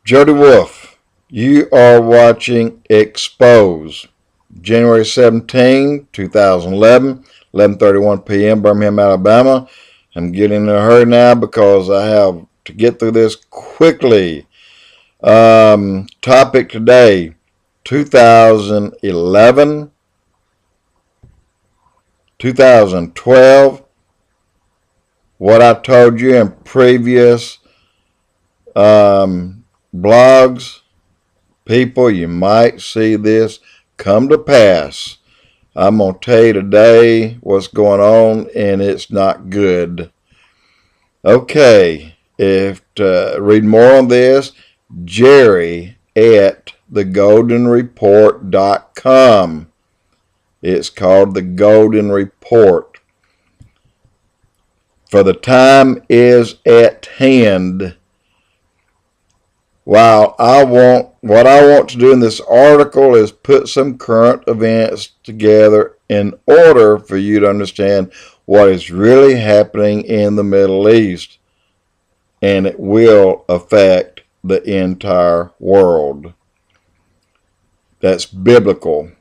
Jody Wolf, you are watching EXPOZ, January 17, 2011, 11:31 p.m., Birmingham, Alabama. I'm getting in a hurry now because I have to get through this quickly. Topic today, 2011, 2012, what I told you in previous blogs. People, you might see this come to pass. I'm going to tell you today what's going on, and it's not good. Okay, if to read more on this, Jerry at thegoldenreport.com. It's called The Golden Report. For the time is at hand. What I want to do in this article is put some current events together in order for you to understand what is really happening in the Middle East, and it will affect the entire world. That's biblical.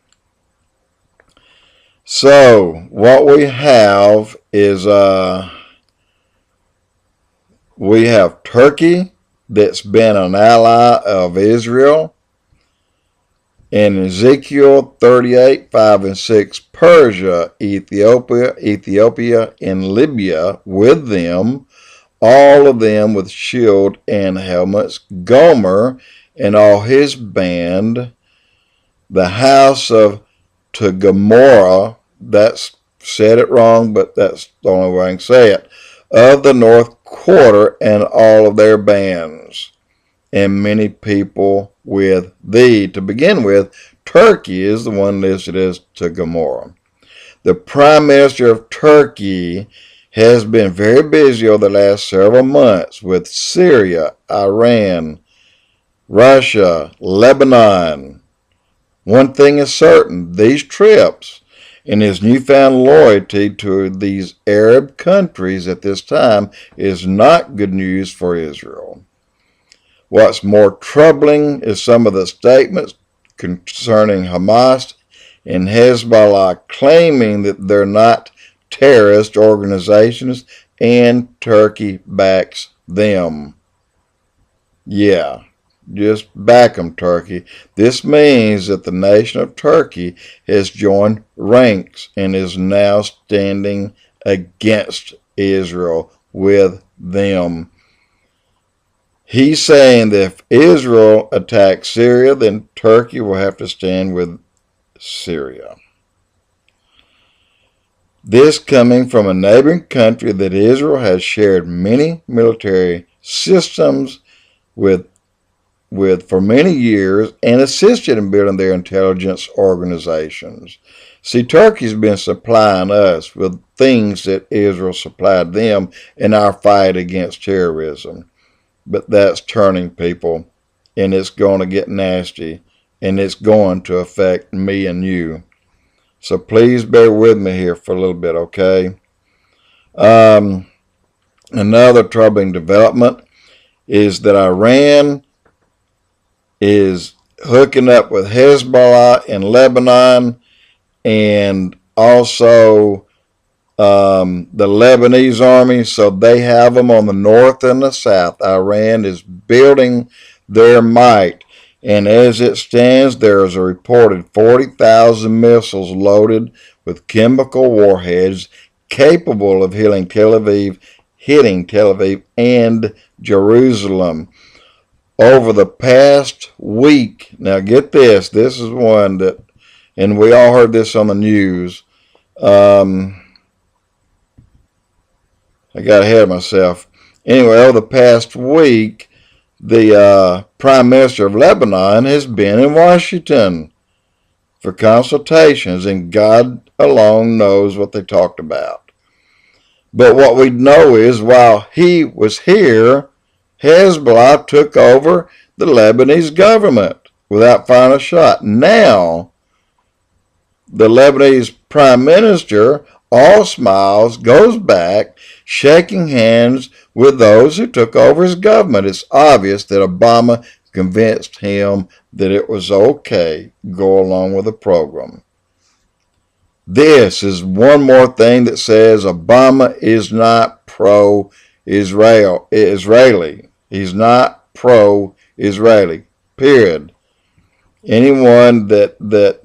So what we have is we have Turkey, that's been an ally of Israel. In Ezekiel 38, 5 and 6, Persia, Ethiopia, and Libya with them, all of them with shield and helmets, Gomer and all his band, the house of Gomorrah, that's said it wrong, but that's the only way I can say it, of the north quarter and all of their bands, and many people with thee. To begin with, Turkey is the one listed as to Gomorrah. The Prime Minister of Turkey has been very busy over the last several months with Syria, Iran, Russia, Lebanon. One thing is certain, these trips and his newfound loyalty to these Arab countries at this time is not good news for Israel. What's more troubling is some of the statements concerning Hamas and Hezbollah claiming that they're not terrorist organizations and Turkey backs them. Yeah. Just back them, Turkey. This means that the nation of Turkey has joined ranks and is now standing against Israel with them. He's saying that if Israel attacks Syria, then Turkey will have to stand with Syria. This coming from a neighboring country that Israel has shared many military systems with for many years and assisted in building their intelligence organizations. See, Turkey's been supplying us with things that Israel supplied them in our fight against terrorism. But that's turning, people, and it's going to get nasty, and it's going to affect me and you. So please bear with me here for a little bit, okay? Another troubling development is that Iran is hooking up with Hezbollah in Lebanon, and also the Lebanese army, so they have them on the north and the south. Iran is building their might, and as it stands, there is a reported 40,000 missiles loaded with chemical warheads capable of hitting Tel Aviv and Jerusalem. Over the past week, now get this, this is one that, and we all heard this on the news. I got ahead of myself. Anyway, over the past week, the Prime Minister of Lebanon has been in Washington for consultations, and God alone knows what they talked about. But what we know is while he was here, Hezbollah took over the Lebanese government without firing a shot. Now, the Lebanese Prime Minister, all smiles, goes back, shaking hands with those who took over his government. It's obvious that Obama convinced him that it was okay to go along with the program. This is one more thing that says Obama is not pro-Israeli. He's not pro-Israeli, period. Anyone that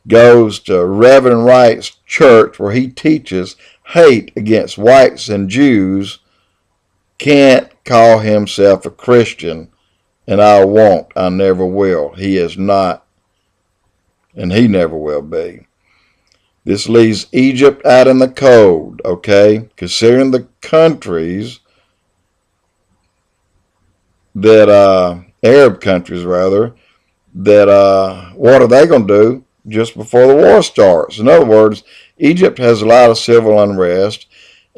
goes to Reverend Wright's church where he teaches hate against whites and Jews can't call himself a Christian, and I won't. I never will. He is not, and he never will be. This leaves Egypt out in the cold, okay? Considering the countries that, Arab countries rather, that what are they going to do just before the war starts? In other words, Egypt has a lot of civil unrest,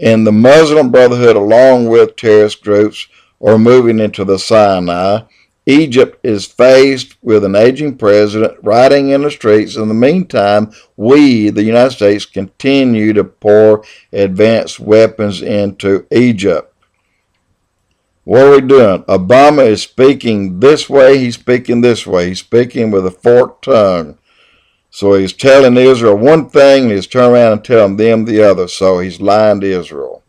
and the Muslim Brotherhood, along with terrorist groups, are moving into the Sinai. Egypt is faced with an aging president rioting in the streets. In the meantime, we, the United States, continue to pour advanced weapons into Egypt. What are we doing? Obama is speaking this way, he's speaking this way. He's speaking with a forked tongue. So he's telling Israel one thing, and he's turning around and telling them the other. So he's lying to Israel.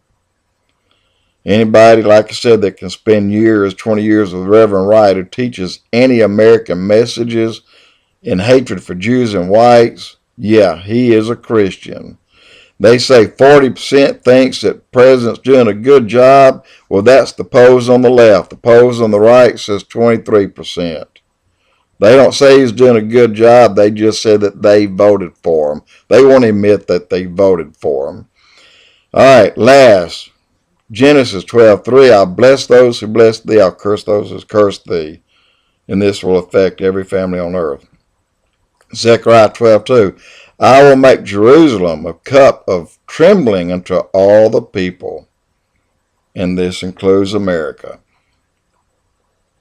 Anybody, like I said, that can spend years, 20 years with Reverend Wright, who teaches anti-American messages and hatred for Jews and whites, yeah, he is a Christian. They say 40% thinks that the president's doing a good job. Well, that's the polls on the left. The polls on the right says 23%. They don't say he's doing a good job. They just say that they voted for him. They won't admit that they voted for him. All right, last. Genesis 12:3, I'll bless those who bless thee, I'll curse those who curse thee. And this will affect every family on earth. Zechariah 12:2, I will make Jerusalem a cup of trembling unto all the people. And this includes America.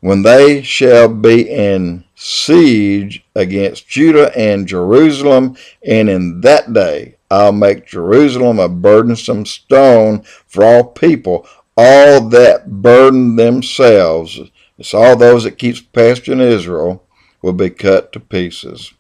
When they shall be in siege against Judah and Jerusalem, and in that day I'll make Jerusalem a burdensome stone for all people. All that burden themselves, it's all those that keeps pasturing Israel, will be cut to pieces.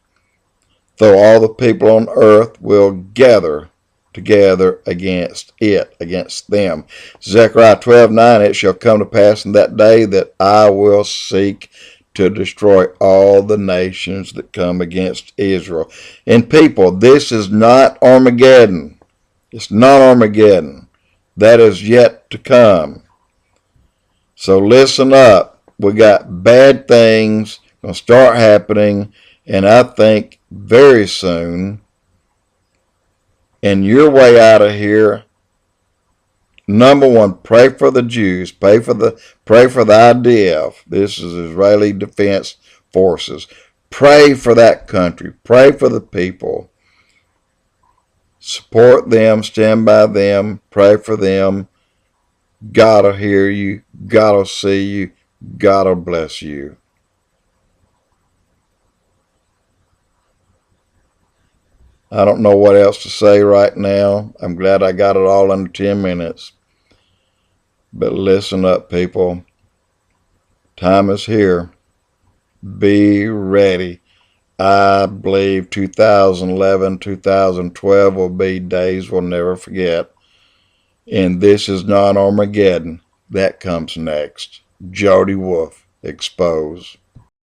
Though all the people on earth will gather together against it, against them. Zechariah 12:9, it shall come to pass in that day that I will seek to destroy all the nations that come against Israel. And people, this is not Armageddon. It's not Armageddon. That is yet to come. So listen up. We got bad things going to start happening, and I think very soon. And your way out of here, number one, pray for the Jews. Pray for the IDF. This is Israeli Defense Forces. Pray for that country. Pray for the people. Support them. Stand by them. Pray for them. God will hear you. God will see you. God will bless you. I don't know what else to say right now. I'm glad I got it all under 10 minutes. But listen up, people. Time is here. Be ready. I believe 2011, 2012 will be days we'll never forget. And this is not Armageddon. That comes next. Jody Wolf, EXPOZ.